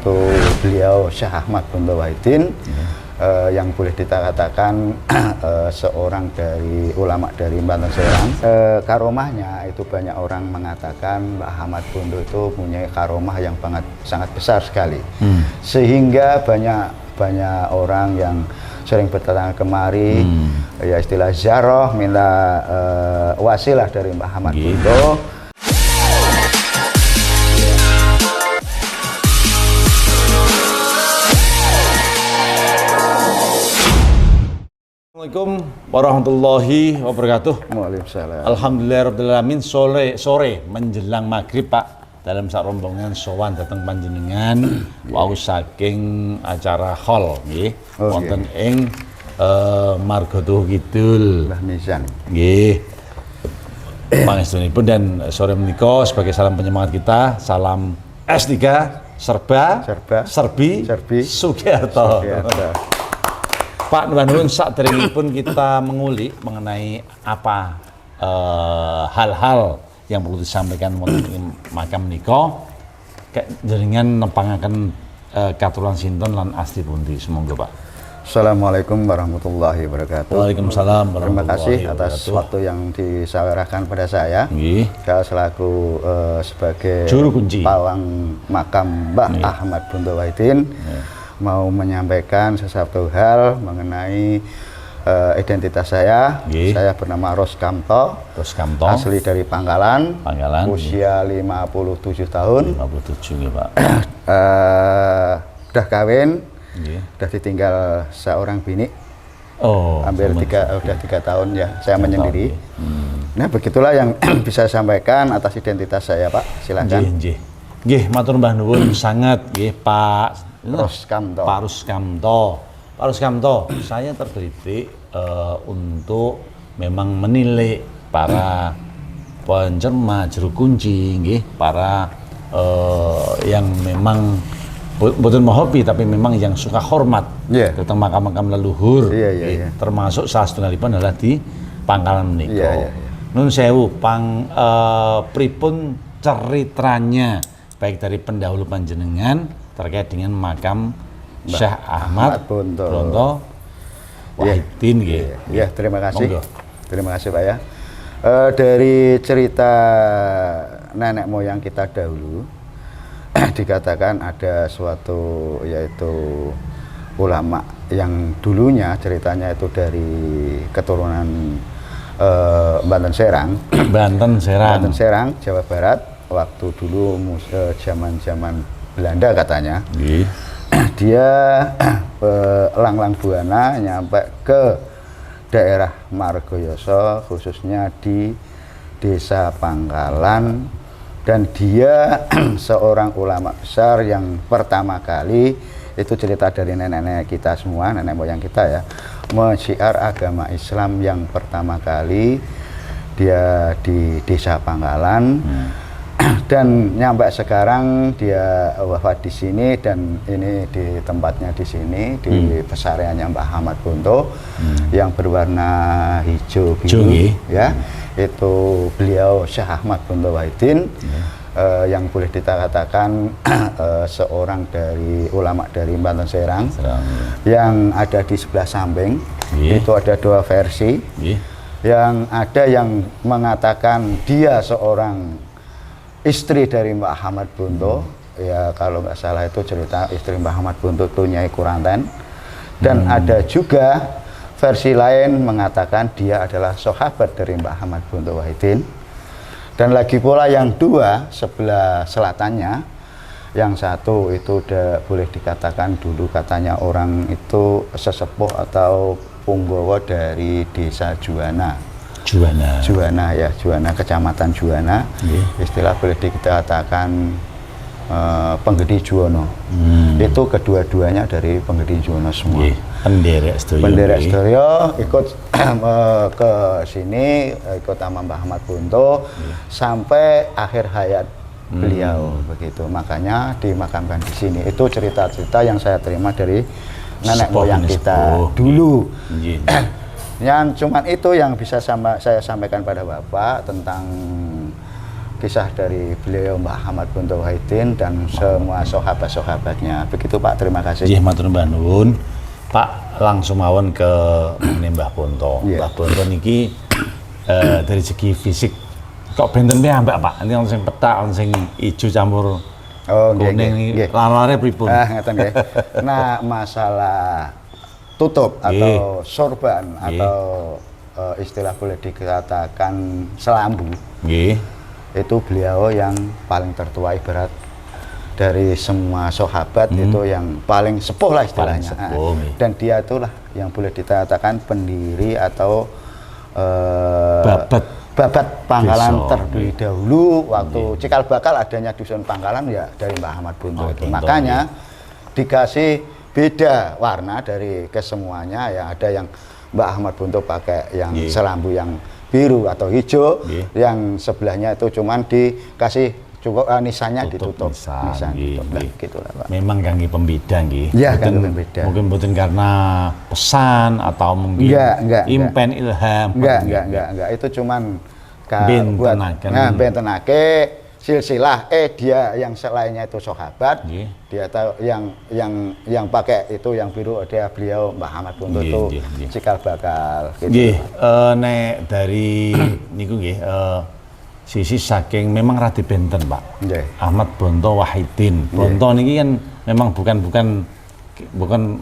yaitu beliau Syekh Ahmad Bunto Wahidin, yang boleh dikatakan seorang dari ulama dari Banten Serang. Karomahnya itu banyak orang mengatakan Mbah Ahmad Bunto itu punya karomah yang sangat besar sekali, sehingga banyak orang yang sering berdatang kemari, ya istilah ziarah, minta wasilah dari Mbah Ahmad Bunto. Assalamualaikum warahmatullahi wabarakatuh. Waalaikumsalam. Alhamdulillahirrahmanirrahim. Sore menjelang maghrib Pak, dalam sak rombongan sowan datang panjenengan wau saking acara hall nggih wonten ing Margotuh Kidul Mbah Mizan nggih. Pangestunipun dan sore menika sebagai salam penyemangat kita, salam S3 Serbi Sugiarto. Pak Nuwun, saderengipun kita mengulik mengenai apa hal-hal yang perlu disampaikan wonten makam menika, jenengan nepangaken katuran sinten lan asli pundi, semoga Pak. Assalamualaikum warahmatullahi wabarakatuh. Waalaikumsalam Terima kasih warahmatullahi atas wabarakatuh. waktu yang disawarkan pada saya. Saya selaku sebagai Juru kunci pawang makam Mbah Ahmad Bunto Wahidin mau menyampaikan sesuatu hal mengenai identitas saya. Saya bernama Roskamto, asli dari Pangkalan, usia 57 tahun. 57 ya Pak. Udah kawin, udah ditinggal seorang bini. Hampir udah 3 tahun ya saya menyendiri. Nah begitulah yang bisa saya sampaikan atas identitas saya Pak, silakan. Nggih, matur Mbah Nuwun sangat nggih Pak Roskamto. Pak Roskamto, saya terdidik untuk memang menilai para pencermat juru kunci, nggih, para yang memang bukan hobi tapi memang yang suka hormat tentang makam-makam leluhur, termasuk salah satunggalipun adalah di Pangkalan menika. Nun sewu, pripun ceritanya baik dari pendahulu panjenengan terkait dengan makam Syekh Ahmad Bunto Wahidin nggih. Ya, terima kasih. Monggo. Terima kasih Pak ya. Dari cerita nenek moyang kita dahulu dikatakan ada suatu yaitu ulama yang dulunya ceritanya itu dari keturunan Banten Serang, Jawa Barat. Waktu dulu zaman Belanda katanya, dia lang-lang buana nyampe ke daerah Margoyoso, khususnya di Desa Pangkalan, dan dia seorang ulama besar yang pertama kali, itu cerita dari nenek-nenek kita semua, nenek moyang kita ya, mensyiar agama Islam yang pertama kali dia di Desa Pangkalan. Dan nyampe sekarang dia wafat di sini, dan ini di tempatnya di sini di pesariannya Mbah Ahmad Bunto yang berwarna hijau biru ya. Itu beliau Syekh Ahmad Bunto Wahidin, yang boleh dikatakan seorang dari ulama dari Banten Serang yang ada di sebelah samping. Itu ada 2 versi. Yang ada yang mengatakan dia seorang istri dari Mbah Ahmad Bunto, ya kalau nggak salah itu cerita istri Mbah Ahmad Bunto itu Nyai Kuranten. Dan ada juga versi lain mengatakan dia adalah sahabat dari Mbah Ahmad Bunto Wahidin. Dan lagi pula yang 2 sebelah selatannya, yang satu itu udah boleh dikatakan dulu katanya orang itu sesepuh atau punggawa dari desa Juwana, Kecamatan Juwana. Istilah boleh dikatakan Penggede Juwono. Itu kedua-duanya dari Penggede Juwono semua. Penderek sedaya ikut ke sini, ikut sama Mbah Ahmad Bunto sampai akhir hayat beliau begitu. Makanya dimakamkan di sini. Itu cerita-cerita yang saya terima dari nenek moyang kita dulu. Yang cuman itu yang bisa saya sampaikan pada Bapak tentang kisah dari beliau Mbah Ahmad Bonto Wahidin dan semua sahabat-sahabatnya. Begitu Pak, terima kasih. Nggih, matur nuwun. Pak, langsung mawon ke Mbah Bonto. Yeah. Mbah Bonto niki dari segi fisik kok benten ambak Pak. Ini ono sing petak, ono sing ijo campur kuning. Lalare pripun? Ngeten nggih. Nah, masalah tutup atau sorban atau istilah boleh dikatakan selambu. Nggih. Itu beliau yang paling tertua, ibarat dari semua sahabat itu yang paling sepuh lah istilahnya. Dan dia itulah yang boleh dikatakan pendiri atau babat Pangkalan terlebih dahulu. Waktu cikal bakal adanya dusun Pangkalan ya dari Mbah Ahmad Bonto itu. Makanya dikasih beda warna dari kesemuanya, ya ada yang Mbah Ahmad Bonto pakai yang selambu yang biru atau hijau, yang sebelahnya itu cuman dikasih cukup nisannya ditutup. Nisan gitu lah Pak. Memang kangge pembeda nggih. Iya, kangge pembeda. Mungkin mboten karena pesan atau mungkin impen ilham. Enggak. Itu cuman bentenaken. Bentenake silsilah dia yang selainnya itu sahabat. Dia tahu yang pakai itu yang biru dia beliau Mbah Ahmad Bonto itu cikal bakal gitu. Nggih, nek dari niku nggih sisi saking memang radi benten Pak. Ahmad Bonto Wahidin. Bonto niki kan memang bukan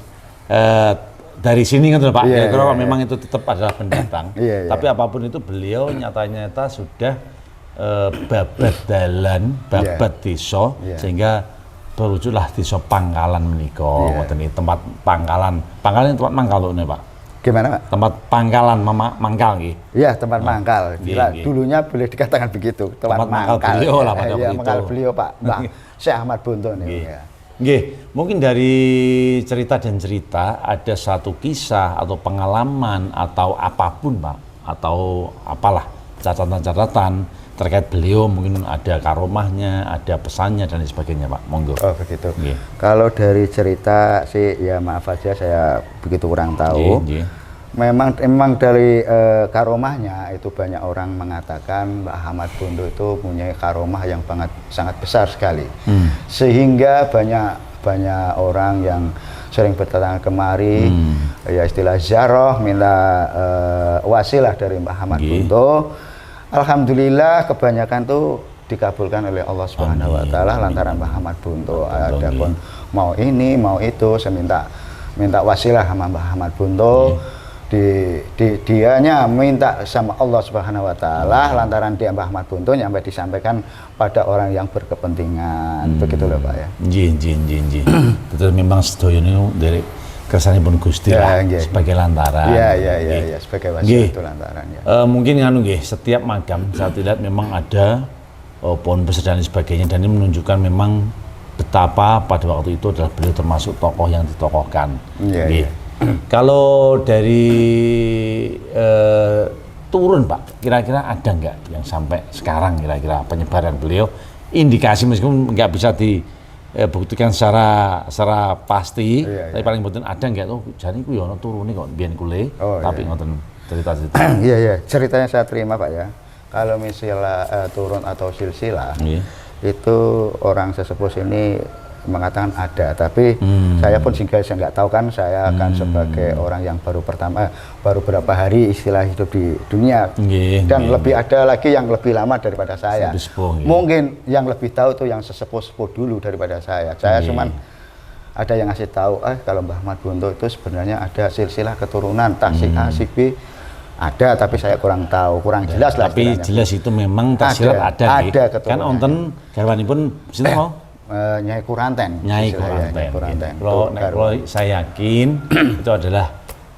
dari sini kan Pak. Kira-kira memang itu tetap adalah pendatang. Tapi apapun itu beliau nyata-nyata sudah babat dalan, babat desa, sehingga berwujudlah desa Pangkalan menika. Ngoten iki tempat pangkalan. Pangkalan tempat mangkal lho Pak. Gimana Pak? Tempat pangkalan mangkal nggih. Iya, tempat mangkal. Dulunya boleh dikatakan begitu, tempat mangkal beliau lah pada waktu itu. Mangkal beliau Pak Mbah Syekh Ahmad Bonto nih. Nggih, mungkin dari cerita dan cerita ada satu kisah atau pengalaman atau apapun Pak, atau apalah catatan-catatan terkait beliau, mungkin ada karomahnya, ada pesannya dan sebagainya Pak. Monggo. Oh begitu. Kalau dari cerita sih ya maaf aja saya begitu kurang tahu. Memang dari karomahnya itu banyak orang mengatakan Mbah Ahmad Bonto itu punya karomah yang sangat besar sekali. Sehingga banyak orang yang sering berdatangan kemari, ya istilah ziarah, minta wasilah dari Mbah Ahmad Bonto. Alhamdulillah kebanyakan tuh dikabulkan oleh Allah Subhanahu wa taala lantaran Mbah Ahmad Bonto. Adapun mau ini mau itu saya minta wasilah sama Mbah Ahmad Bonto. Dianya minta sama Allah Subhanahu wa taala lantaran dia Mbah Ahmad Bonto sampai disampaikan pada orang yang berkepentingan. Begitu loh Pak ya. Nggih. Betul, memang sedaya niku dari kersanipun Gusti lah sebagai lantaran. Iya, sebagai wasilah itu lantaran ya. Mungkin nganu nggih, setiap makam saya lihat memang ada pohon besar dan sebagainya, dan ini menunjukkan memang betapa pada waktu itu adalah beliau termasuk tokoh yang ditokohkan. Kalau dari turun Pak, kira-kira ada nggak yang sampai sekarang kira-kira penyebaran beliau, indikasi meskipun nggak bisa dibuktikan secara pasti, tapi paling penting ada nggak tuh jadi ku yono turune kok biyen kule, tapi ngoten cerita-cerita. Iya, ceritanya saya terima Pak ya. Kalau misalnya turun atau silsilah itu orang sesepuh sini mengatakan ada, tapi saya pun sehingga saya nggak tahu kan, saya akan sebagai orang yang baru berapa hari istilah hidup di dunia, dan lebih ada lagi yang lebih lama daripada saya. Mungkin yang lebih tahu tuh yang sesepuh dulu daripada saya. Saya cuman ada yang ngasih tahu, kalau Mbah Ahmad Bonto itu sebenarnya ada silsilah keturunan si A si B ada, tapi saya kurang tahu, kurang jelas lah. Tapi jelas itu memang tersirat ada kan onten garwanipun sinten mau? Nyai Kuranten. Nyai Kuranten. Kalau saya yakin itu adalah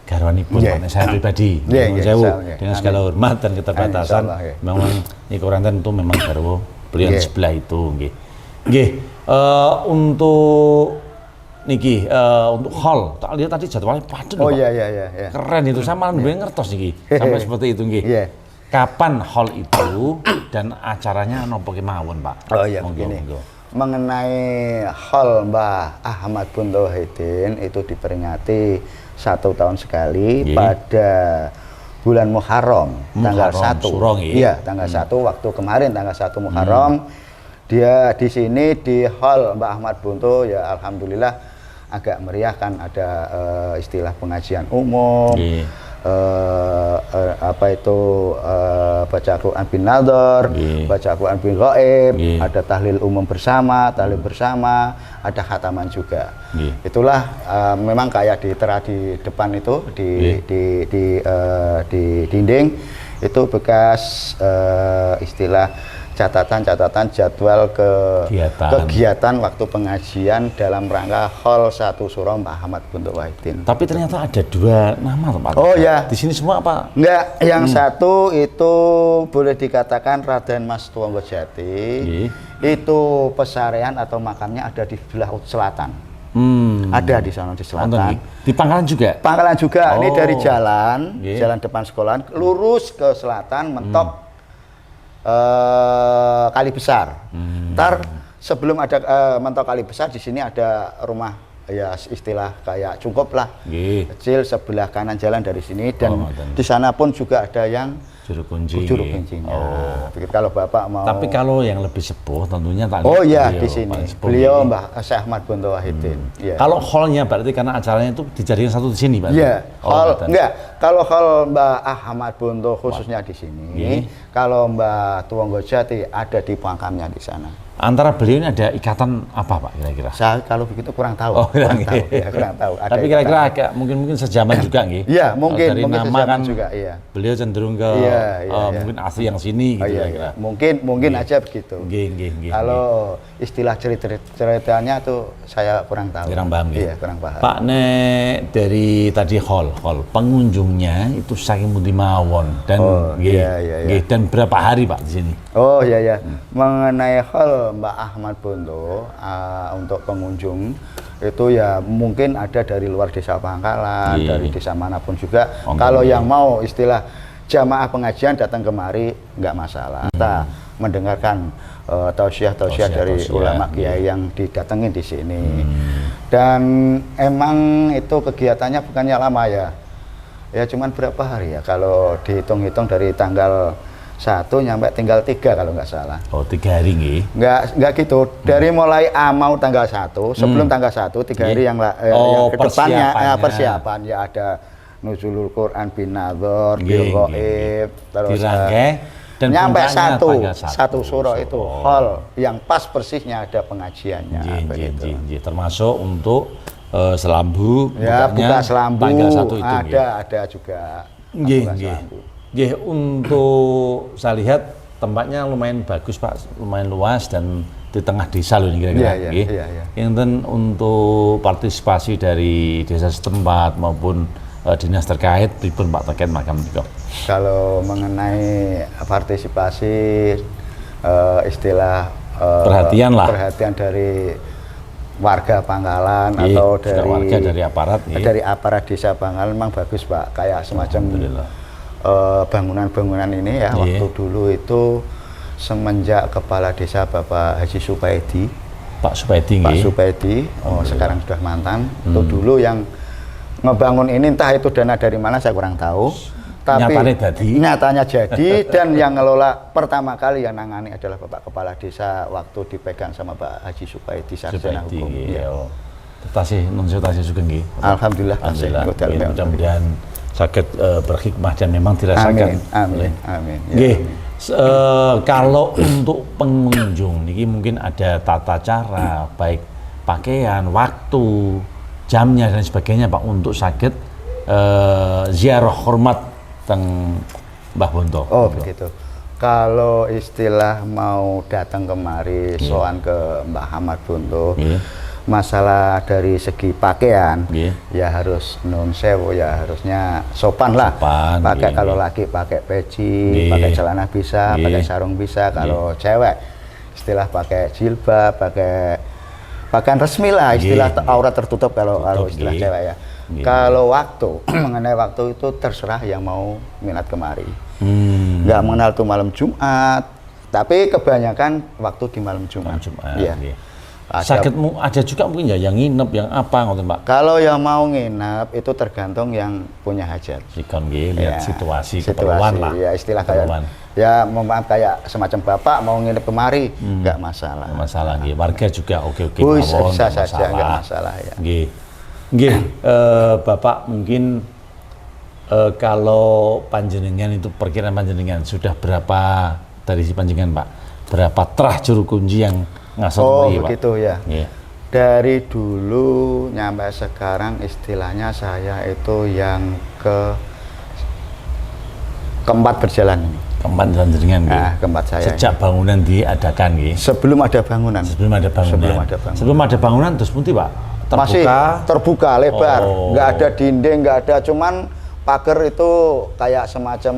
garwanipun saya pribadi. Dengan segala hormat dan keterbatasan, memang Nyai Kuranten itu memang garwa beliau sebelah itu. Untuk niki untuk hall, tak lihat tadi jadwalnya padat. Iya. Keren itu, sama gue ngertos niki sampai seperti itu Kapan hall itu dan acaranya nopo kemawon Pak? Begini. Mengenai hall Mbah Ahmad Bonto Wahidin itu diperingati 1 tahun sekali pada bulan Muharram, tanggal 1. Suro, Iya, tanggal 1 waktu kemarin tanggal 1 Muharram. Dia di sini di hall Mbah Ahmad Bonto ya alhamdulillah agak meriah kan ada istilah pengajian umum. Apa itu baca Quran bin Nador, baca Quran bin Ghaib, ada tahlil umum bersama, tahlil bersama, ada khataman juga. Itulah memang kayak di depan itu di dinding itu bekas istilah catatan jadwal kegiatan waktu pengajian dalam rangka Hall 1 Suro Mbah Ahmad Bonto Wahidin. Tapi ternyata ada 2 nama Pak. Oh ya. Di sini semua apa? Enggak, yang satu itu boleh dikatakan Raden Mas Tuwonggo Jati. Itu pesarean atau makamnya ada di sebelah selatan. Ada di sana di selatan. Di Pangkalan juga? Pangkalan juga. Ini dari jalan depan sekolahan lurus ke selatan mentok Kali Besar. Ntar sebelum ada mentok Kali Besar di sini ada rumah ya istilah kayak cungkup lah, kecil sebelah kanan jalan dari sini dan di sana pun juga ada yang juru kuncinya. Kalau Bapak mau. Tapi kalau yang lebih sepuh tentunya tak. Oh iya di sini. Beliau Mbah Syekh Ahmad Bonto Wahidin. Kalau hallnya berarti karena acaranya itu dijadikan satu di sini, Pak. Iya. Hall enggak. Kalau hall Mbah Ahmad Bonto khususnya di sini. Kalau Mbah Tuwonggo Jati ada di makamnya di sana. Antara beliau ini ada ikatan apa Pak kira-kira? Saya kalau begitu kurang tahu. Kurang tahu. Tapi kira-kira agak mungkin sejaman juga nggih. Iya, mungkin dari nama kan juga, iya. Beliau cenderung ke mungkin asli yang sini gitu kira-kira. Mungkin aja begitu. Nggih. Kalau istilah ceritanya tuh saya kurang tahu. Kurang paham Iya, kurang paham. Pak Nek dari tadi hall pengunjungnya itu saking pundi mawon dan dan berapa hari Pak di sini? Oh iya. Mengenai hall Mbah Ahmad Bonto untuk pengunjung itu ya mungkin ada dari luar desa Pangkalan, dari desa manapun juga. Kalau yang mau istilah jamaah pengajian datang kemari nggak masalah. Kita mendengarkan tausiah dari ulama kiai yang didatengin di sini. Dan emang itu kegiatannya bukannya lama ya. Ya cuman berapa hari ya kalau dihitung-hitung dari tanggal 1 nyampe tinggal 3 kalau nggak salah. Oh 3 hari nggih? Nggak gitu. Dari mulai mau tanggal 1, sebelum tanggal 1, 3 hari yang ke depannya persiapan ya ada Nuzulul Quran bin Nador, bil Ghaib, terus dan nyampe 1 suro itu hall yang pas persisnya ada pengajiannya. Termasuk untuk selambu, buka selambu, tanggal 1 itu ada juga. Untuk saya lihat tempatnya lumayan bagus Pak, lumayan luas dan di tengah desa loh ini kira-kira. Yang untuk partisipasi dari desa setempat maupun dinas terkait, pripun Pak terkait makam juga. Kalau mengenai partisipasi istilah perhatian dari warga Pangkalan atau dari aparat desa Pangkalan memang bagus Pak, kayak semacam bangunan-bangunan ini ya. Waktu dulu itu semenjak kepala desa Bapak Haji Supaidi, Pak Supaidi, sekarang sudah mantan. Itu dulu yang ngebangun ini, entah itu dana dari mana saya kurang tahu, tapi nyatanya jadi. Dan yang ngelola pertama kali yang nangani adalah Bapak Kepala Desa waktu dipegang sama Pak Haji Supaidi, sarjana hukum. Tasih juga nggih. Alhamdulillah. Mudah-mudahan sakit berhikmah dan memang dirasakan. Amin. Kalau untuk pengunjung ini mungkin ada tata cara baik pakaian, waktu, jamnya dan sebagainya Pak untuk sakit ziarah hormat teng Mbah Bonto. Oh begitu. Kalau istilah mau datang kemari soan ke Mbah Ahmad Bonto, masalah dari segi pakaian ya harus nun sewu, ya harusnya sopan lah. Pakai kalau laki pakai peci, pakai celana bisa, pakai sarung bisa. Kalau cewek istilah pakai jilbab, pakai pakaian resmi lah, istilah aurat tertutup kalau istilah cewek ya. Kalau waktu mengenai waktu itu terserah yang mau minat kemari. Nggak mengenal tuh malam Jumat, tapi kebanyakan waktu di malam Jumat. Sakitmu ada juga mungkin ya yang nginep yang apa ngoten Pak. Kalau yang mau nginep itu tergantung yang punya hajat. Sikon nggih lihat Ya, situasi keperluan lah. Ya istilah Keperluan. kayak ya maaf kayak semacam bapak mau nginep kemari nggak masalah. Nggak masalah nggih. Warga juga oke-oke bisa mawon, nggak saja nggak masalah ya. Nggih. Nggih, Bapak mungkin kalau panjenengan itu perkiraan panjenengan sudah berapa dari si panjenengan Pak? Berapa terah juru kunci yang ngasot mriki, Pak? Begitu ya. Nggih. Dari dulu nyampe sekarang istilahnya saya itu yang keempat berjalan ini. Keempat panjenengan nggih. Nah, keempat saya. Sejak bangunan diadakan nggih. Sebelum ada bangunan. Sebelum ada bangunan. Sebelum ada bangunan terus pundi, Pak? Terbuka. Masih terbuka lebar, Oh. nggak ada dinding, nggak ada, cuman pagar itu kayak semacam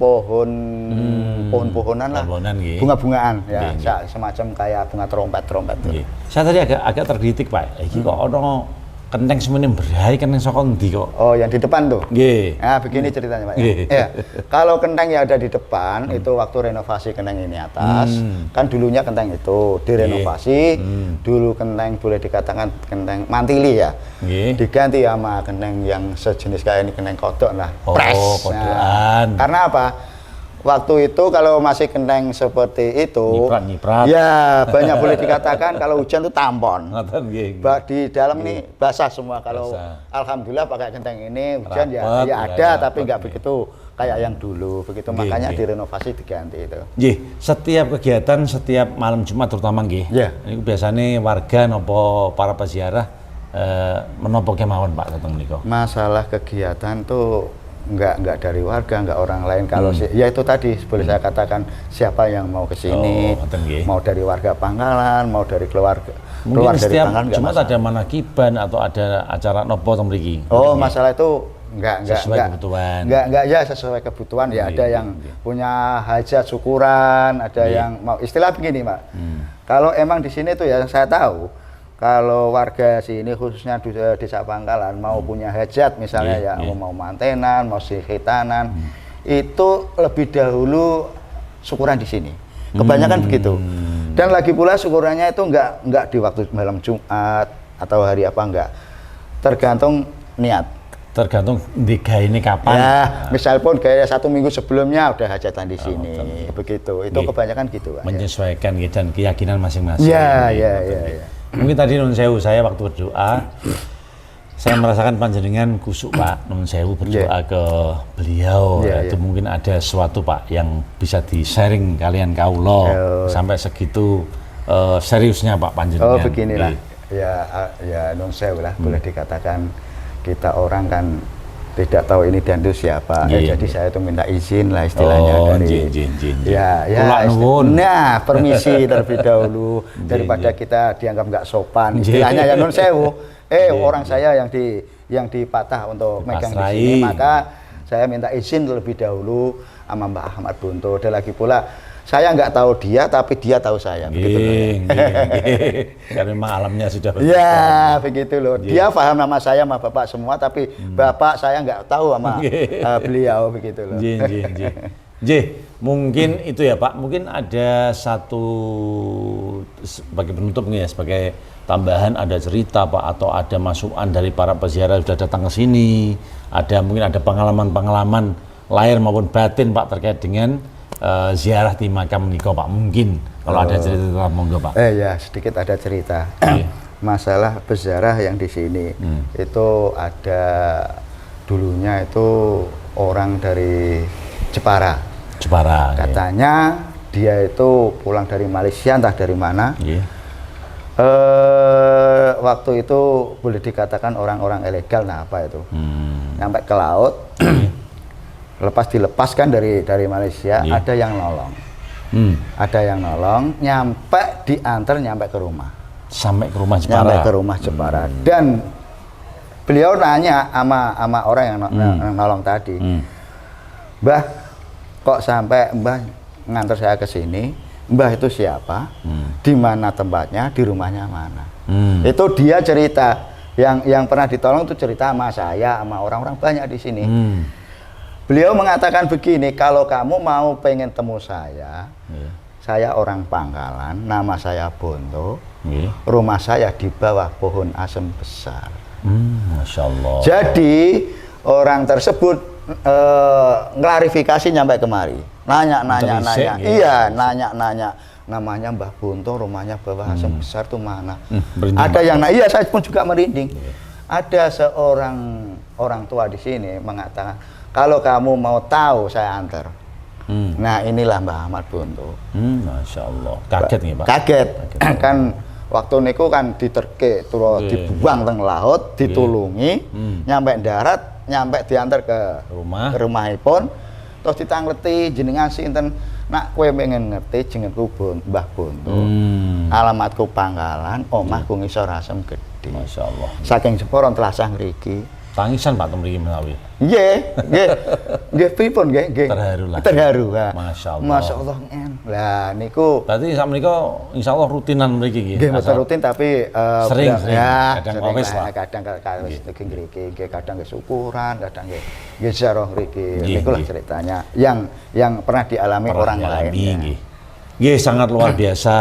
pohon-pohonan lah, Pohon-pohonan, nggih. bunga-bungaan ya, Nggih. semacam kayak bunga trompet. Nggih. Saya tadi agak tergelitik Pak. Iki kok ono kenteng semene berai kenteng saka ndi kok? Oh, yang di depan tuh. Nggih. Nah, begini ceritanya Pak. Nggih. Ya. Kalau kenteng yang ada di depan itu waktu renovasi kenteng ini atas, kan dulunya kenteng itu direnovasi, dulu kenteng boleh dikatakan kenteng mantili ya. Nggih. Diganti sama kenteng yang sejenis kayak ini kenteng kodok lah, Oh, pres. kodokan. Karena apa? Waktu itu kalau masih kenteng seperti itu, Nyiprat. ya banyak boleh dikatakan kalau hujan itu tampon. Ngoten nggih. Di dalam ini basah semua. Kalau Basah. alhamdulillah pakai kenteng ini hujan Rapet, ya ada, ya, tapi rapet, nggak nggih. begitu kayak yang dulu. Begitu Nggih, makanya nggih. direnovasi diganti itu. Nggih, setiap kegiatan setiap malam Jumat terutama nggih. Iya. Niku biasanya warga nopo para peziarah menopo kemawon Pak dateng niku. Masalah kegiatan tuh nggak dari warga, nggak orang lain. Kalau ya itu tadi boleh saya katakan siapa yang mau ke sini, Oh, ngoten nggih. mau dari warga Pangkalan, mau dari keluar Mungkin dari setiap Pangkalan nggak Jumat masalah. ada manakiban atau ada acara nopo teng mriki. Oh, Nggih. masalah itu Sesuai kebutuhan. Enggak ya sesuai kebutuhan ya. Nggih, Ada nggih, yang nggih. punya hajat syukuran, ada Nggih. yang mau istilah begini, Pak. Kalau emang di sini tuh ya saya tahu kalau warga sini khususnya di Desa Pangkalan mau punya hajat misalnya Nggih, ya nggih. mau mantenan, mau khitanan, itu lebih dahulu syukuran di sini. Kebanyakan begitu. Dan lagi pula syukurannya itu enggak di waktu malam Jumat atau hari apa enggak. Tergantung niat. Tergantung ini kapan. Ya, misal pun kayak 1 minggu sebelumnya udah hajatan di sini, betul. begitu. Itu Nggih. kebanyakan gitu, Pak. Menyesuaikan gitu, dan keyakinan masing-masing. Ya, Nggih, ya, ngoten ya, nggih. ya. Mungkin tadi nun sewu saya waktu berdoa saya merasakan panjenengan kusuk Pak nun sewu berdoa ke beliau. Yeah, Itu yeah. mungkin ada sesuatu Pak yang bisa di-sharing kalian kaulo sampai segitu seriusnya Pak panjenengan. Oh, beginilah. Nggih. Ya non sewu lah, boleh dikatakan kita orang kan tidak tahu ini dan itu siapa. Nggih, Jadi nggih. saya itu minta izin lah istilahnya Oh, dari nggih. ya Kula nuwun. Nah, permisi terlebih dahulu Nggih, daripada nggih. kita dianggap nggak sopan. Nggih. Istilahnya ya non sewu. Nggih, Orang saya yang dipatah untuk megang di Dipasrahi. sini, maka saya minta izin terlebih dahulu sama Mbak Ahmad Bunto. Dan lagi pula saya nggak tahu dia, tapi dia tahu saya. Begitu loh. Nggih. Karena memang alamnya sudah berbeda. Ya, begitu loh. Nggih. Dia paham nama saya sama Bapak semua, tapi Bapak saya nggak tahu sama beliau, begitu loh. Mungkin itu ya Pak, mungkin ada satu sebagai penutup nih ya, sebagai tambahan ada cerita Pak atau ada masukan dari para peziarah sudah datang ke sini, mungkin ada pengalaman-pengalaman lahir maupun batin Pak terkait dengan ziarah di makam niko Pak, mungkin kalau ada cerita monggo Pak. Ya, sedikit ada cerita. Masalah peziarah yang di sini itu ada dulunya itu orang dari Jepara. Katanya dia itu pulang dari Malaysia entah dari mana. Waktu itu boleh dikatakan orang-orang ilegal, nah apa itu? Sampai ke laut, dilepaskan dari Malaysia, ada yang nolong. Ada yang nolong, nyampe ke rumah. Sampai ke rumah Jepara. Nyampe ke rumah Jepara. Dan beliau nanya sama orang yang nolong tadi, Mbah, kok sampai Mbah ngantar saya ke sini? Mbah itu siapa? Di mana tempatnya? Di rumahnya mana? Itu dia cerita. Yang pernah ditolong itu cerita sama saya, sama orang-orang banyak di sini. Beliau mengatakan begini, kalau kamu mau pengen temu saya orang Pangkalan, nama saya Bonto, Nggih. Rumah saya di bawah pohon asem besar. Masya Allah. Jadi orang tersebut ngelarifikasi nyampe kemari. Nanya. Iya, nanya. Namanya Mbah Bunto, rumahnya bawah asem besar tuh mana? Ada yang iya, saya pun juga merinding. Ada seorang orang tua di sini mengatakan, kalau kamu mau tahu saya antar. Nah inilah Mbah Ahmad Bunto. Masya Allah. Kaget nih Pak? Kaget. Kan waktu niku kan diterke, dibuang teng laut, ditulungi, nyampe darat, nyampe diantar ke rumahipun, terus ditangleti jenengan sinten. Nak kowe pengen ngerti jenengku Mbah Bunto. Alamatku Pangkalan, omahku ngisor Asem Gedhe. Masya Allah. Saking Jeporon Tlasah ngriki. Tangisan Pak mriki menawi. Nggih pripun nggih. Terharu lah. Terharu. Masya Allah. Masya Allah. Lah niku berarti sak menika insyaallah rutinan mriki nggih. Nggih mboten rutin tapi sering ya kadang wis lah. Kadang kawis ngriki, nggih kadang nggih syukuran, kadang nggih ziarah ngriki. Niku lah ceritanya yang pernah dialami orang lain. Nggih sangat luar biasa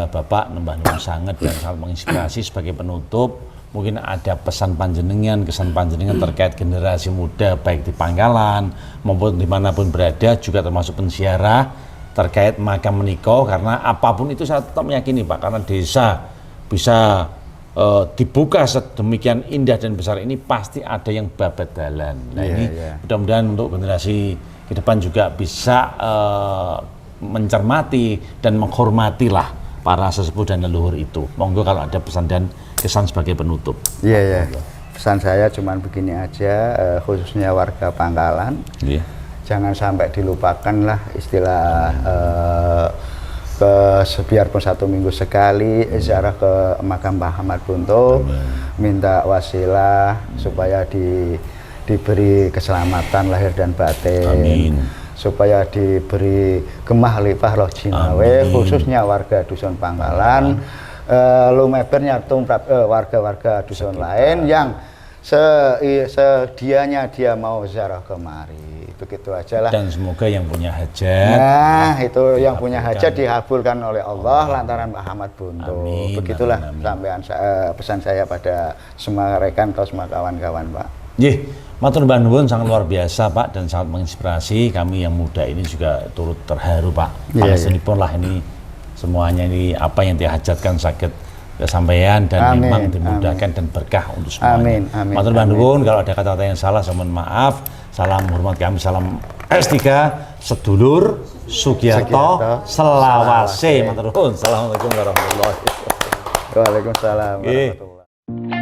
Bapak nembah nuwun sanget dan sangat menginspirasi sebagai penutup. Mungkin ada pesan panjenengan, kesan panjenengan terkait generasi muda baik di Pangkalan maupun dimanapun berada, juga termasuk penziarah terkait makam menika, karena apapun itu saya tetap meyakini Pak, karena desa bisa dibuka sedemikian indah dan besar ini pasti ada yang babat dalan. Nah ini mudah-mudahan untuk generasi ke depan juga bisa mencermati dan menghormatilah para sesepuh dan leluhur itu. Monggo kalau ada pesan dan kesan sebagai penutup. Iya. Pesan saya cuman begini aja, khususnya warga Pangkalan. Jangan sampai dilupakan lah istilah biarpun 1 minggu sekali ziarah ke makam Mbah Ahmad Bunto. Minta wasilah supaya diberi keselamatan lahir dan batin. Supaya diberi gemah lipah roh jinawe, khususnya warga dusun Pangkalan, lumebernya tumrap warga-warga dusun lain yang sedianya dia mau ziarah kemari. Begitu aja lah. Dan semoga yang punya hajat, nah itu yang punya hajat dihabulkan oleh Allah lantaran Mbah Ahmad Bunto. Begitulah sampean pesan saya pada semua rekan atau semua kawan-kawan Pak. Matur nuwun sangat luar biasa Pak dan sangat menginspirasi kami yang muda ini juga turut terharu Pak. Pangapunten lah ini semuanya ini apa yang dihajatkan sakit kesampaian dan memang dimudahkan dan berkah untuk semuanya. Matur nuwun, kalau ada kata-kata yang salah saya mohon maaf. Salam hormat kami, salam S3 sedulur Sugiarto Selawase. Matur nuwun. Assalamualaikum warahmatullahi wabarakatuh. Waalaikumsalam warahmatullahi wabarakatuh.